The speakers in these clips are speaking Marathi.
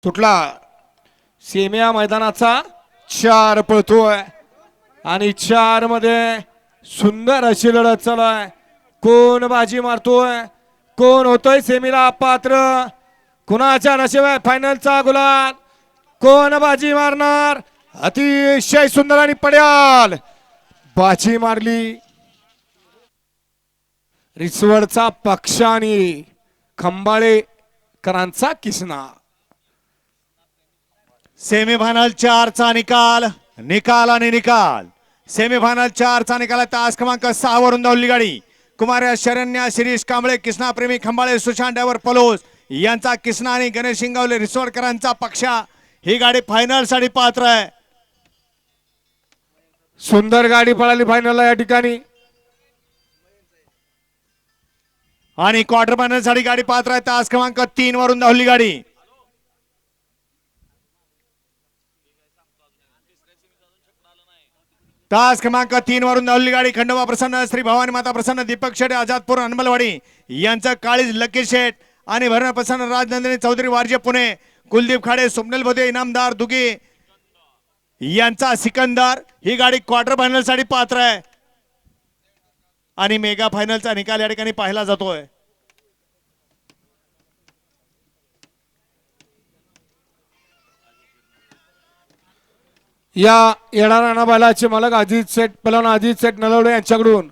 सुटला सेमिया मैदानाचा 4 पळतोय आणि 4 मध्ये सुंदर अशी लढत चालू आहे. कोण बाजी मारतोय, कोण होतोय सेमीला पात्र, कुणाच्या नशिब आहे फायनलचा गुलाल, कोण बाजी मारणार. अतिशय सुंदर आणि पड्याल बाजी मारली रिसवडचा पक्ष आणि खंबाळेकरांचा किसना. सेमीफायनल 4 चा निकाल निकाल आणि निकाल. सेमीफायनल 4 चा निकाल. तास क्रमांक 6 वरून धावली गाडी कुमार शरण्या शिरीष कांबळे किसना प्रेमी खंबाळे सुशांत ड्रायव्हर पलोस यांचा किसना आणि गणेश शिंगावले रिसोडकरांचा पक्षा ही गाडी फायनल साठी पात्र आहे. सुंदर गाडी पळाली फायनलला या ठिकाणी आणि क्वार्टर फायनल साठी गाडी पात्र आहे. तास क्रमांक 3 वरून धावली गाडी तास क्रमांक 3 वरून धावली गाडी खंडोबा प्रसन्न श्री भवानी माता प्रसन्न दीपक शेट आजादपूर अनमलवाडी यांचा काळीज लकी शेठ आणि भरण प्रसन्न राजनंदिनी चौधरी वारजे पुणे कुलदीप खाडे स्वप्नील भोदे इनामदार दुगे यांचा सिकंदर ही गाडी क्वार्टर फायनल साठी पात्र आहे. आणि मेगा फायनलचा निकाल या ठिकाणी पाहिला जातोय. या येणार राणा बैलाचे मालक अजित सेठ पलवान अजित सेठ नलवडे यांच्याकडून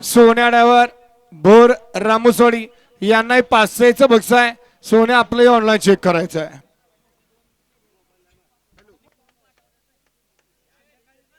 सोन्या ड्रायव्हर भोर रामुसवाडी यांनाही 500चं बक्षीस आहे. सोन्या आपलंही ऑनलाईन चेक करायचं आहे.